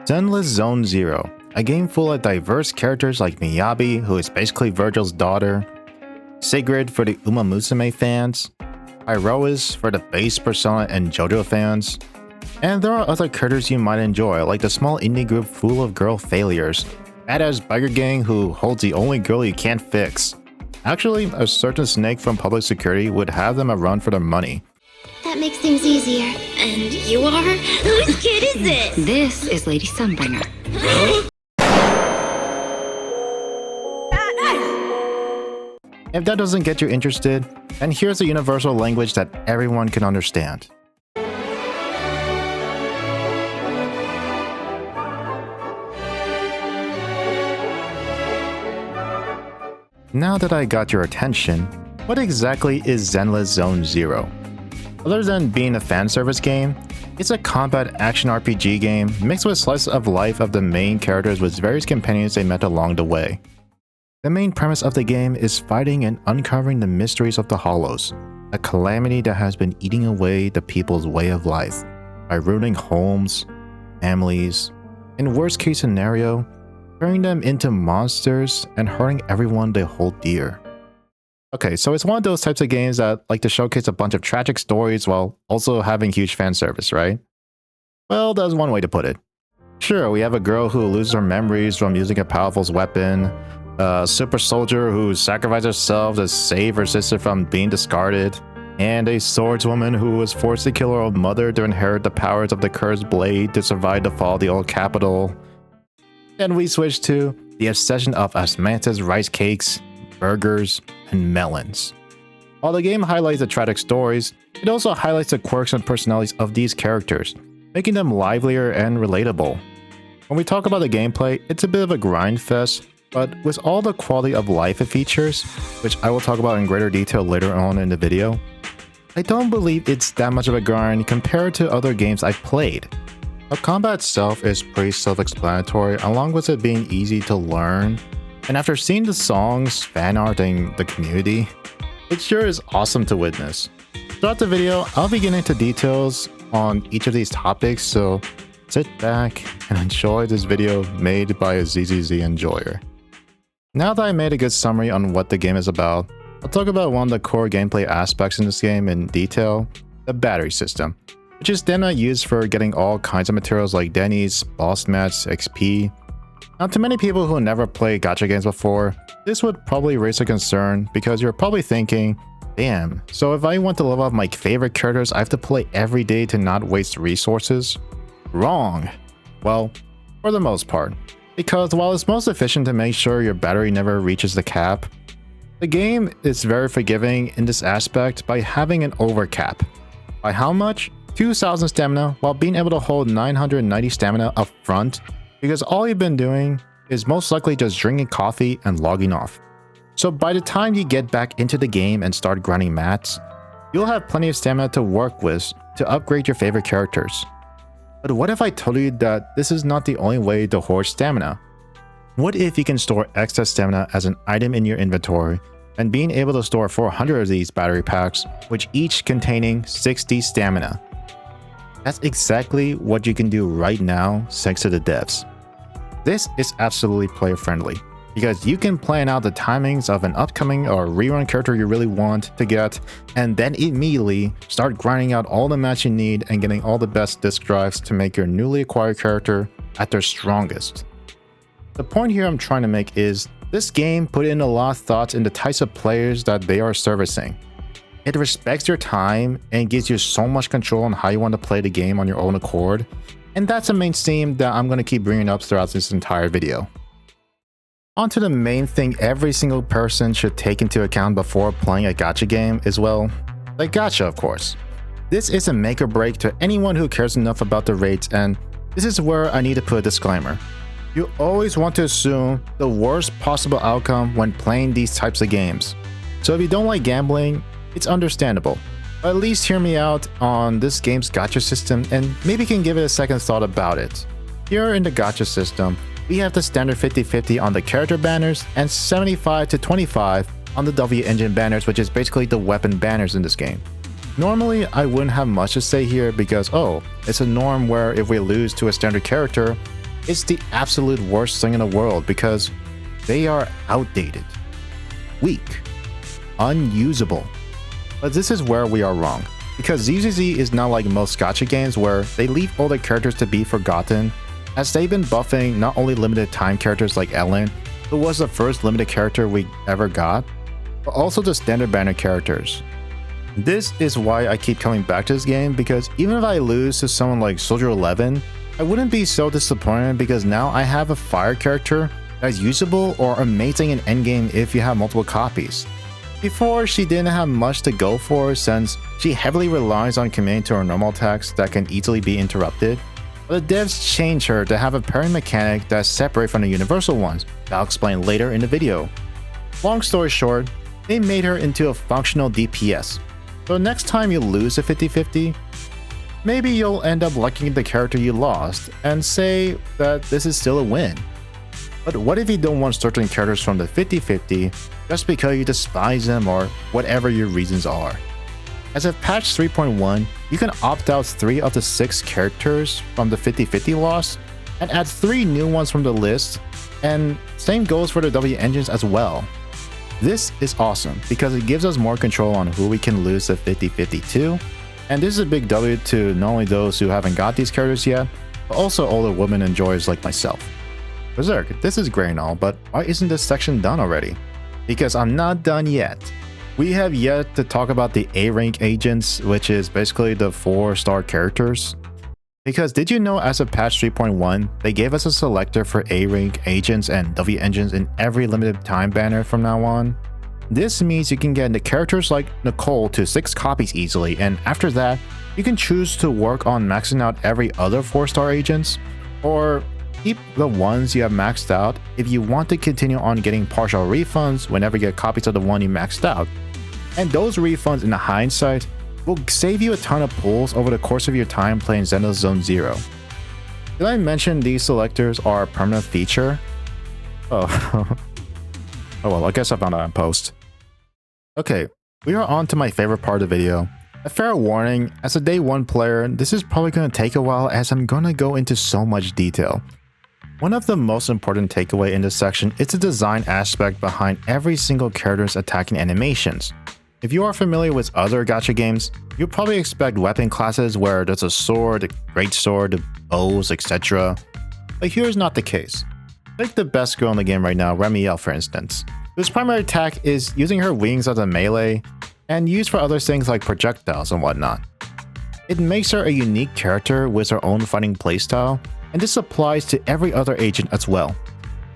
Zenless Zone Zero, a game full of diverse characters like Miyabi, who is basically Virgil's daughter, Sigrid for the Uma Musume fans, Iroas for the base Persona and JoJo fans, and there are other characters you might enjoy, like the small indie group full of girl failures, badass biker gang who holds the only girl you can't fix. Actually, a certain snake from public security would have them a run for their money. That makes things easier. And you are? Whose kid is this? This is Lady Sunbringer. If that doesn't get you interested, then here's a universal language that everyone can understand. Now that I got your attention, what exactly is Zenless Zone Zero? Other than being a fan service game, it's a combat action RPG game mixed with slice of life of the main characters with various companions they met along the way. The main premise of the game is fighting and uncovering the mysteries of the Hollows, a calamity that has been eating away the people's way of life by ruining homes, families, in worst case scenario, turning them into monsters and hurting everyone they hold dear. Okay, so it's one of those types of games that like to showcase a bunch of tragic stories while also having huge fan service, right? Well, that's one way to put it. Sure, we have a girl who loses her memories from using a powerful weapon, a super soldier who sacrificed herself to save her sister from being discarded, and a swordswoman who was forced to kill her own mother to inherit the powers of the cursed blade to survive the fall of the old capital. Then we switch to the obsession of osmanthus rice cakes, burgers, and melons. While the game highlights the tragic stories, it also highlights the quirks and personalities of these characters, making them livelier and relatable. When we talk about the gameplay, it's a bit of a grind fest, but with all the quality of life it features, which I will talk about in greater detail later on in the video, I don't believe it's that much of a grind compared to other games I've played. The combat itself is pretty self-explanatory, along with it being easy to learn. And after seeing the songs, fan art, and the community, it sure is awesome to witness. Throughout the video, I'll be getting into details on each of these topics, so sit back and enjoy this video made by a ZZZ enjoyer. Now that I made a good summary on what the game is about, I'll talk about one of the core gameplay aspects in this game in detail, the battery system, which is then used for getting all kinds of materials like Denny's, boss mats, XP. Now, to many people who never played gacha games before, this would probably raise a concern because you're probably thinking, damn, so if I want to level up my favorite characters, I have to play every day to not waste resources? Wrong. Well, for the most part. Because while it's most efficient to make sure your battery never reaches the cap, the game is very forgiving in this aspect by having an overcap. By how much? 2,000 stamina while being able to hold 990 stamina up front, because all you've been doing is most likely just drinking coffee and logging off. So by the time you get back into the game and start grinding mats, you'll have plenty of stamina to work with to upgrade your favorite characters. But what if I told you that this is not the only way to hoard stamina? What if you can store excess stamina as an item in your inventory and being able to store 400 of these battery packs, which each containing 60 stamina? That's exactly what you can do right now thanks to the devs. This is absolutely player friendly, because you can plan out the timings of an upcoming or rerun character you really want to get, and then immediately start grinding out all the mats you need and getting all the best disk drives to make your newly acquired character at their strongest. The point here I'm trying to make is, this game put in a lot of thoughts in the types of players that they are servicing. It respects your time and gives you so much control on how you want to play the game on your own accord, and that's a main theme that I'm going to keep bringing up throughout this entire video. On to the main thing every single person should take into account before playing a gacha game is, well, the gacha of course. This is a make or break to anyone who cares enough about the rates, and this is where I need to put a disclaimer. You always want to assume the worst possible outcome when playing these types of games. So if you don't like gambling, it's understandable. But at least hear me out on this game's gacha system and maybe you can give it a second thought about it. Here in the gacha system, we have the standard 50-50 on the character banners and 75-25 on the W engine banners, which is basically the weapon banners in this game. Normally, I wouldn't have much to say here because, oh, it's a norm where if we lose to a standard character, It's the absolute worst thing in the world because they are outdated, weak, unusable. But this is where we are wrong, because ZZZ is not like most gacha games where they leave all the characters to be forgotten, as they've been buffing not only limited time characters like Ellen, who was the first limited character we ever got, but also the standard banner characters. This is why I keep coming back to this game, because even if I lose to someone like Soldier 11, I wouldn't be so disappointed because now I have a fire character that is usable or amazing in endgame if you have multiple copies. Before, she didn't have much to go for since she heavily relies on committing to her normal attacks that can easily be interrupted, but the devs changed her to have a parry mechanic that's separate from the universal ones that I'll explain later in the video. Long story short, they made her into a functional DPS, so next time you lose a 50-50, maybe you'll end up liking the character you lost and say that this is still a win. But what if you don't want certain characters from the 50-50 just because you despise them or whatever your reasons are? As of patch 3.1, you can opt out 3 of the 6 characters from the 50-50 loss and add 3 new ones from the list, and same goes for the W engines as well. This is awesome because it gives us more control on who we can lose the 50-50 to, and this is a big W to not only those who haven't got these characters yet, but also older women enjoyers like myself. Berserk, this is great and all, but why isn't this section done already? Because I'm not done yet. We have yet to talk about the A-rank agents, which is basically the 4-star characters. Because did you know as of patch 3.1, they gave us a selector for A-rank agents and W engines in every limited time banner from now on? This means you can get the characters like Nicole to 6 copies easily, and after that, you can choose to work on maxing out every other 4-star agents, or keep the ones you have maxed out if you want to continue on getting partial refunds whenever you get copies of the one you maxed out. And those refunds in hindsight will save you a ton of pulls over the course of your time playing Zenless Zone Zero. Did I mention these selectors are a permanent feature? Oh. Oh well, I guess I found out in post. Okay, we are on to my favorite part of the video. A fair warning, as a day 1 player, this is probably going to take a while as I'm going to go into so much detail. One of the most important takeaway in this section is the design aspect behind every single character's attacking animations. If you are familiar with other gacha games, you'll probably expect weapon classes where there's a sword, a greatsword, bows, etc. But here's not the case. Take the best girl in the game right now, Remiel for instance, whose primary attack is using her wings as a melee, and used for other things like projectiles and whatnot. It makes her a unique character with her own fighting playstyle, and this applies to every other agent as well.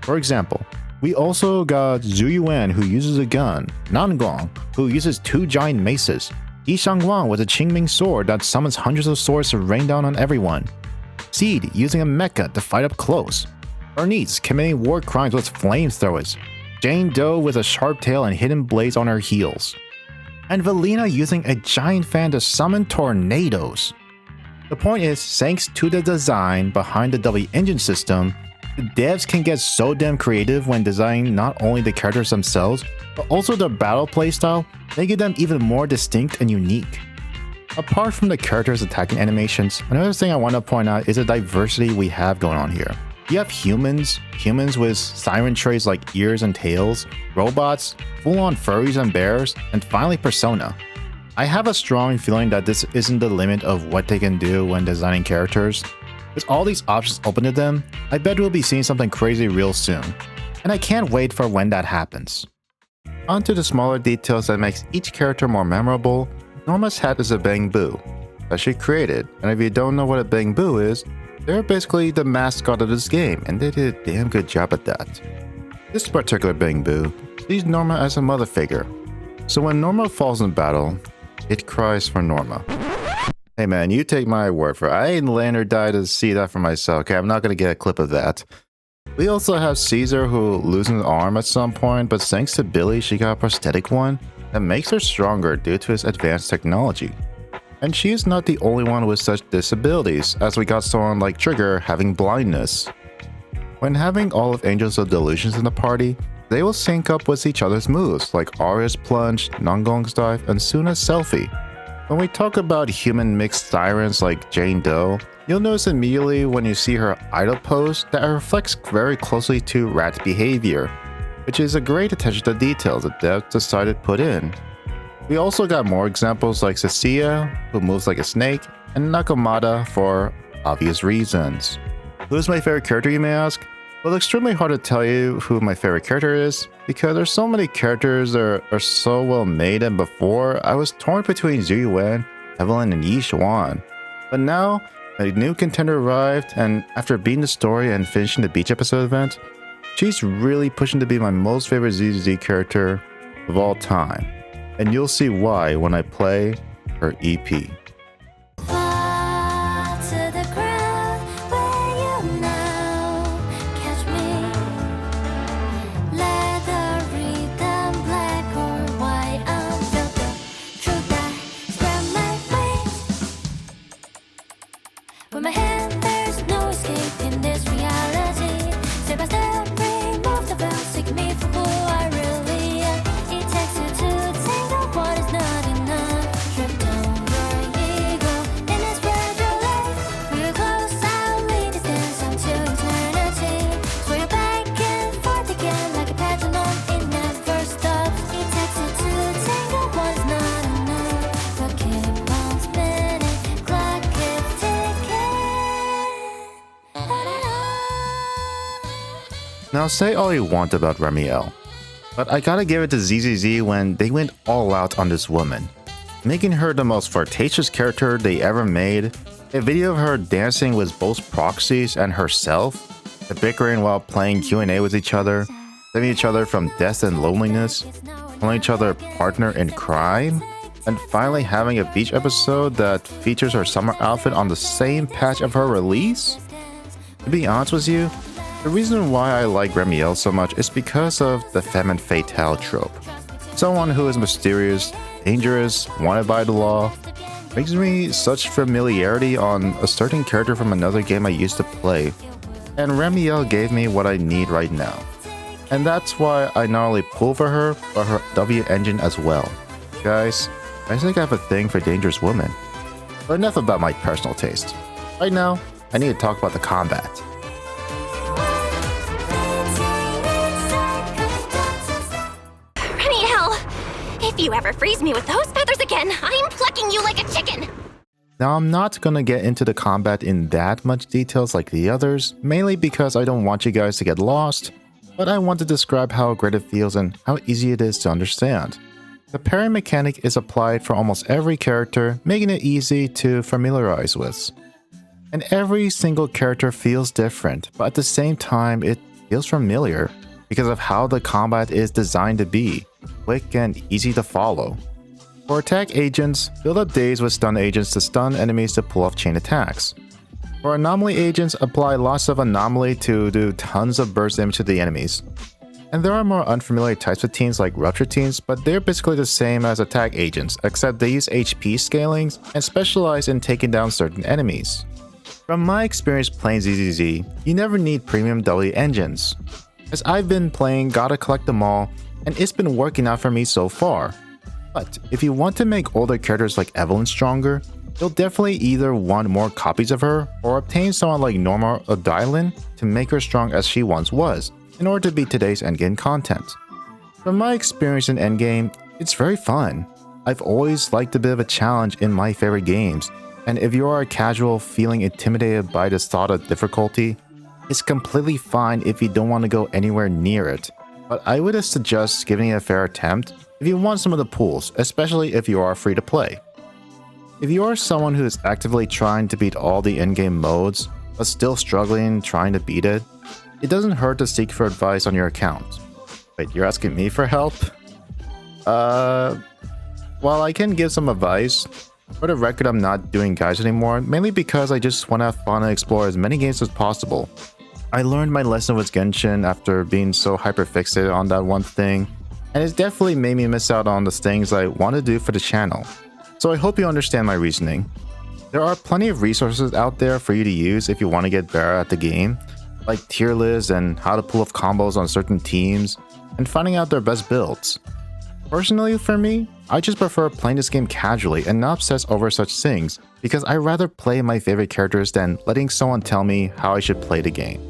For example, we also got Zhu Yuan who uses a gun, Nangong who uses 2 giant maces, Yi Shangwang with a Qingming sword that summons hundreds of swords to rain down on everyone, Seed using a mecha to fight up close, Bernice committing war crimes with flamethrowers, Jane Doe with a sharp tail and hidden blades on her heels, and Valina using a giant fan to summon tornadoes. The point is, thanks to the design behind the W engine system, the devs can get so damn creative when designing not only the characters themselves, but also their battle playstyle, making them even more distinct and unique. Apart from the characters' attacking animations, another thing I want to point out is the diversity we have going on here. You have humans with siren traits like ears and tails, robots, full-on furries and bears, and finally Persona. I have a strong feeling that this isn't the limit of what they can do when designing characters. With all these options open to them, I bet we'll be seeing something crazy real soon, and I can't wait for when that happens. On to the smaller details that makes each character more memorable. Norma's hat is a bamboo that she created, and if you don't know what a bamboo is, they're basically the mascot of this game, and they did a damn good job at that. This particular bamboo sees Norma as a mother figure, so when Norma falls in battle, it cries for Norma. Hey man, you take my word for it. I ain't land or die to see that for myself, okay? I'm not gonna get a clip of that. We also have Caesar who loses an arm at some point, but thanks to Billy, she got a prosthetic one that makes her stronger due to his advanced technology. And she is not the only one with such disabilities, as we got someone like Trigger having blindness. When having all of Angels of Delusions in the party, they will sync up with each other's moves, like Arya's Plunge, Nangong's Dive, and Suna's Selfie. When we talk about human mixed sirens like Jane Doe, You'll notice immediately when you see her idle pose that it reflects very closely to Rat's behavior, which is a great attention to detail the devs decided to put in. We also got more examples like Cecilia, who moves like a snake, and Nakamata for obvious reasons. Who's my favorite character, you may ask? Well, it's extremely hard to tell you who my favorite character is, because there's so many characters that are so well made, and before, I was torn between Zhu Yuan, Evelyn, and Yi Xuan. But now, a new contender arrived, and after beating the story and finishing the beach episode event, she's really pushing to be my most favorite ZZZ character of all time. And you'll see why when I play her EP. With my hand, there's no escape in this reality. Step by step, remove the veil, seek me for who I really am. It takes two to tango, what is not enough. Strip down your ego in this fragile life. Real close, I'll lead this dance until eternity. Sway your back and forth again like a pendulum, it never stops. It takes two to tango, what is not enough. So keep on spinning, clock keeps ticking. Now say all you want about Remiel, but I gotta give it to ZZZ when they went all out on this woman, making her the most flirtatious character they ever made. A video of her dancing with both proxies and herself, the bickering while playing Q&A with each other, saving each other from death and loneliness, calling each other partner in crime, and finally having a beach episode that features her summer outfit on the same patch of her release? To be honest with you, the reason why I like Remiel so much is because of the femme fatale trope. Someone who is mysterious, dangerous, wanted by the law, makes me such familiarity on a certain character from another game I used to play, and Remiel gave me what I need right now. And that's why I not only pull for her, but her W engine as well. Guys, I think I have a thing for dangerous women. But enough about my personal taste. Right now, I need to talk about the combat. If you ever freeze me with those feathers again, I'm plucking you like a chicken! Now I'm not gonna get into the combat in that much details like the others, mainly because I don't want you guys to get lost, but I want to describe how great it feels and how easy it is to understand. The parry mechanic is applied for almost every character, making it easy to familiarize with. And every single character feels different, but at the same time it feels familiar because of how the combat is designed to be, quick and easy to follow. For attack agents, build up days with stun agents to stun enemies to pull off chain attacks. For anomaly agents, apply lots of anomaly to do tons of burst damage to the enemies. And there are more unfamiliar types of teams like rupture teams, but they're basically the same as attack agents, except they use HP scalings and specialize in taking down certain enemies. From my experience playing ZZZ, you never need premium W engines, as I've been playing Gotta Collect Them All, and it's been working out for me so far. But if you want to make older characters like Evelyn stronger, you'll definitely either want more copies of her, or obtain someone like Norma or Dylan to make her strong as she once was, in order to beat today's endgame content. From my experience in endgame, it's very fun. I've always liked a bit of a challenge in my favorite games, and if you are a casual feeling intimidated by the thought of difficulty, it's completely fine if you don't want to go anywhere near it, but I would suggest giving it a fair attempt if you want some of the pools, especially if you are free to play. If you are someone who is actively trying to beat all the in-game modes, but still struggling trying to beat it, it doesn't hurt to seek for advice on your account. Wait, you're asking me for help? While I can give some advice, for the record I'm not doing guides anymore, mainly because I just want to have fun and explore as many games as possible. I learned my lesson with Genshin after being so hyperfixated on that one thing, and it's definitely made me miss out on the things I want to do for the channel. So I hope you understand my reasoning. There are plenty of resources out there for you to use if you want to get better at the game, like tier lists and how to pull off combos on certain teams, and finding out their best builds. Personally for me, I just prefer playing this game casually and not obsess over such things because I'd rather play my favorite characters than letting someone tell me how I should play the game.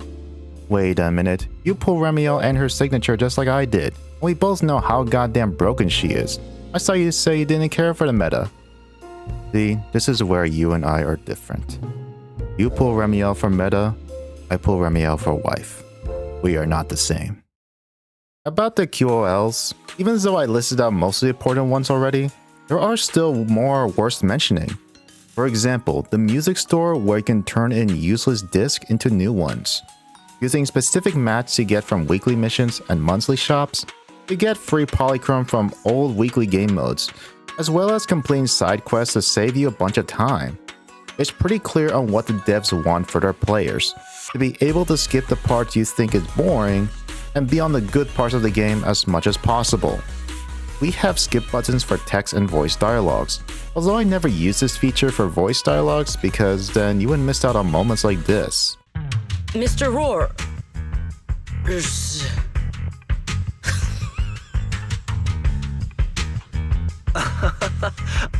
Wait a minute, you pull Remiel and her signature just like I did. We both know how goddamn broken she is. I saw you say you didn't care for the meta. See, this is where you and I are different. You pull Remiel for meta, I pull Remiel for wife. We are not the same. About the QOLs, even though I listed out most of the important ones already, there are still more worth mentioning. For example, the music store where you can turn in useless discs into new ones. Using specific mats you get from weekly missions and monthly shops, you get free polychrome from old weekly game modes, as well as completing side quests to save you a bunch of time. It's pretty clear on what the devs want for their players, to be able to skip the parts you think is boring and be on the good parts of the game as much as possible. We have skip buttons for text and voice dialogues, although I never use this feature for voice dialogues because then you would miss out on moments like this. Mr. Roar.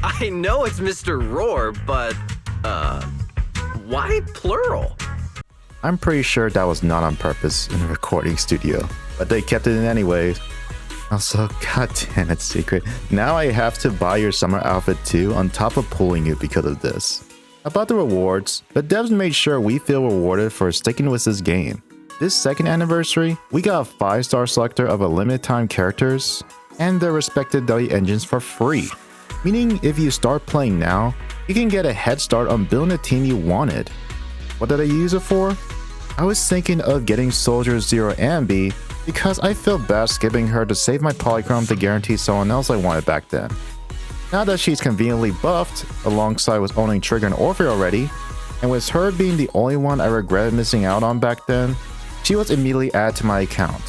I know it's Mr. Roar, but, why plural? I'm pretty sure that was not on purpose in the recording studio, but they kept it in anyways. Also, goddamn it, Secret. Now I have to buy your summer outfit too on top of pulling you because of this. About the rewards, the devs made sure we feel rewarded for sticking with this game. This second anniversary, we got a 5-star selector of a limited time characters and their respective W engines for free. Meaning if you start playing now, you can get a head start on building the team you wanted. What did I use it for? I was thinking of getting Soldier Zero Ambi because I feel bad skipping her to save my polychrome to guarantee someone else I wanted back then. Now that she's conveniently buffed, alongside with owning Trigger and Orphe already, and with her being the only one I regretted missing out on back then, she was immediately added to my account.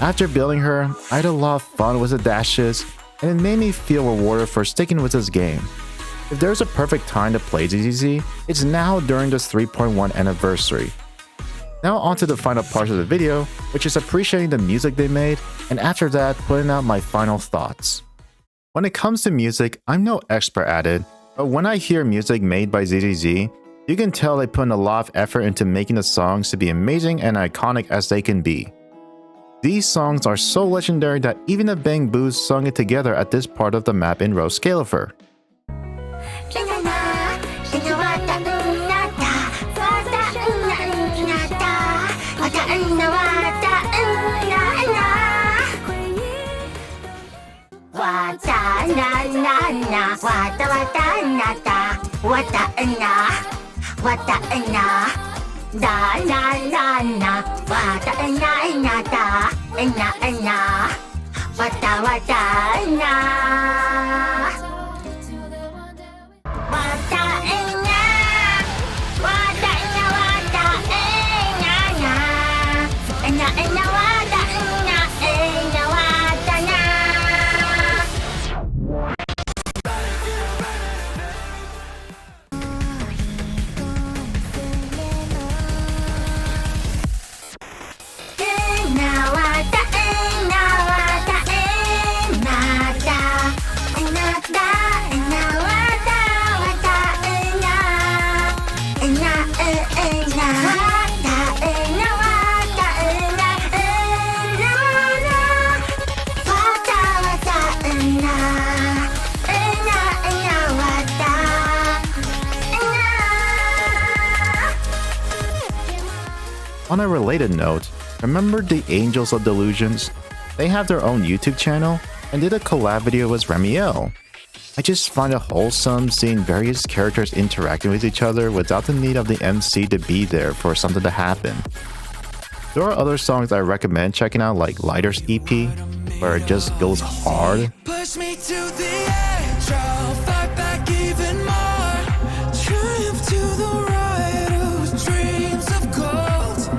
After building her, I had a lot of fun with the dashes, and it made me feel rewarded for sticking with this game. If there's a perfect time to play ZZZ, it's now during this 3.1 anniversary. Now onto the final part of the video, which is appreciating the music they made, and after that, putting out my final thoughts. When it comes to music, I'm no expert at it, but when I hear music made by ZZZ, you can tell they put in a lot of effort into making the songs to be amazing and iconic as they can be. These songs are so legendary that even the Bang Boos sung it together at this part of the map in Rose Scalifer. On a related note, remember the Angels of Delusions? They have their own YouTube channel and did a collab video with Remiel. I just find it wholesome seeing various characters interacting with each other without the need of the MC to be there for something to happen. There are other songs I recommend checking out like Lighter's EP, where it just goes hard. Push me to the edge, I'll fight back even more. Triumph to the right whose dreams of gold.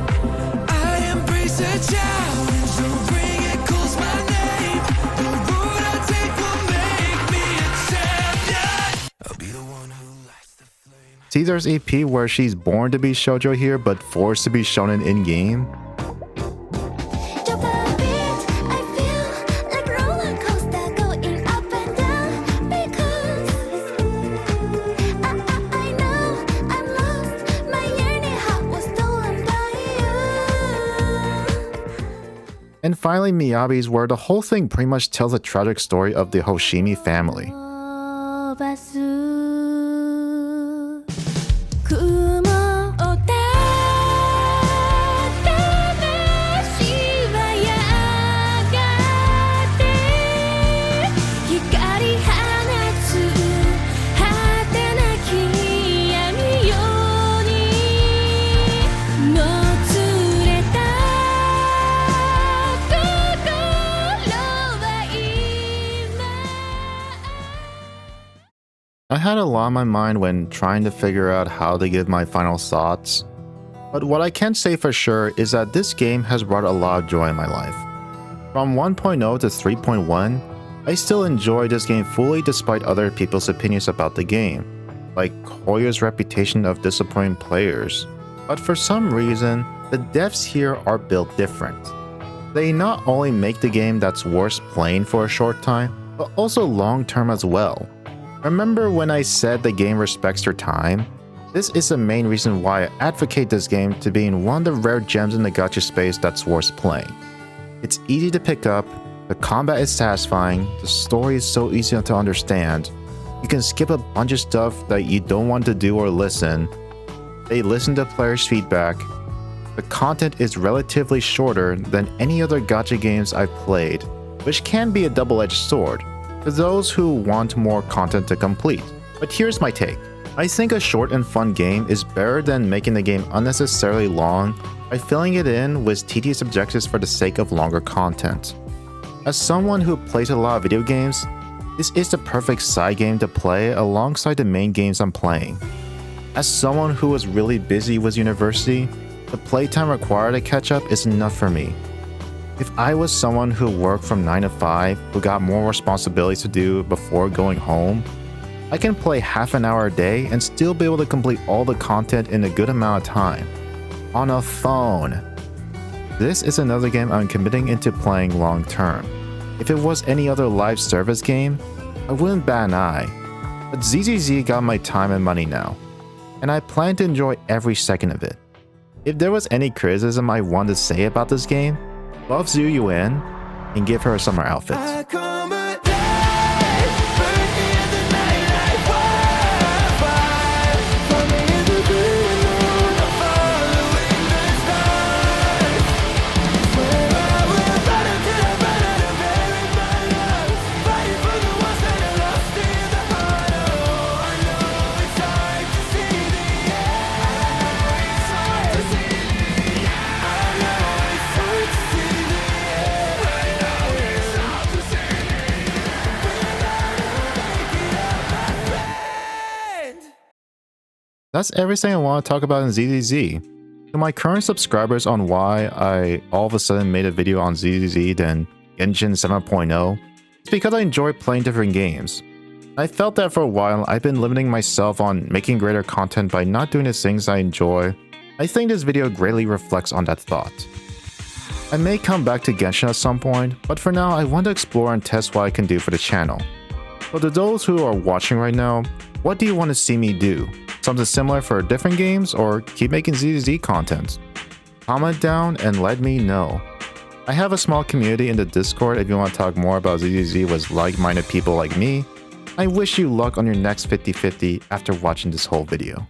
I embrace a challenge, the ring it calls my name. The road I take will make me a champion. I'll be the one who lights the flame. Caesar's EP where she's born to be shoujo here but forced to be shonen in-game. Drop a beat, I feel like roller coaster going up and down. And finally Miyabi's, where the whole thing pretty much tells a tragic story of the Hoshimi family. 飛ばす雲を立てしはやがって光放つ果てなき闇夜にもつれた心は今 I had a lot on my mind when trying to figure out how to give my final thoughts, but what I can say for sure is that this game has brought a lot of joy in my life. From 1.0 to 3.1, I still enjoy this game fully despite other people's opinions about the game, like Koya's reputation of disappointing players. But for some reason, the devs here are built different. They not only make the game that's worth playing for a short time, but also long term as well. Remember when I said the game respects your time? This is the main reason why I advocate this game to being one of the rare gems in the gacha space that's worth playing. It's easy to pick up, the combat is satisfying, the story is so easy to understand, you can skip a bunch of stuff that you don't want to do or listen, they listen to players' feedback, the content is relatively shorter than any other gacha games I've played, which can be a double-edged sword for those who want more content to complete. But here's my take. I think a short and fun game is better than making the game unnecessarily long by filling it in with tedious objectives for the sake of longer content. As someone who plays a lot of video games, this is the perfect side game to play alongside the main games I'm playing. As someone who was really busy with university, the playtime required to catch up is enough for me. If I was someone who worked from 9 to 5, who got more responsibilities to do before going home, I can play half an hour a day and still be able to complete all the content in a good amount of time. On a phone. This is another game I'm committing into playing long term. If it was any other live service game, I wouldn't bat an eye. But ZZZ got my time and money now, and I plan to enjoy every second of it. If there was any criticism I wanted to say about this game, love Zhu Yuan and give her a summer outfit. I come alive, burn in the night like wildfire. Falling in the blue moon, I'm following the stars. Swear I will fight until I run out of air in my lungs. Fighting for the ones that are lost in the heart. Oh, I know it's hard to see the end. It's hard to see the end. I know it's hard to see the end. That's everything I want to talk about in ZZZ. To my current subscribers on why I all of a sudden made a video on ZZZ than Genshin 7.0, it's because I enjoy playing different games. I felt that for a while I've been limiting myself on making greater content by not doing the things I enjoy. I think this video greatly reflects on that thought. I may come back to Genshin at some point, but for now I want to explore and test what I can do for the channel. So to those who are watching right now, what do you want to see me do? Something similar for different games, or keep making ZZZ content? Comment down and let me know. I have a small community in the Discord if you want to talk more about ZZZ with like-minded people like me. I wish you luck on your next 50-50 after watching this whole video.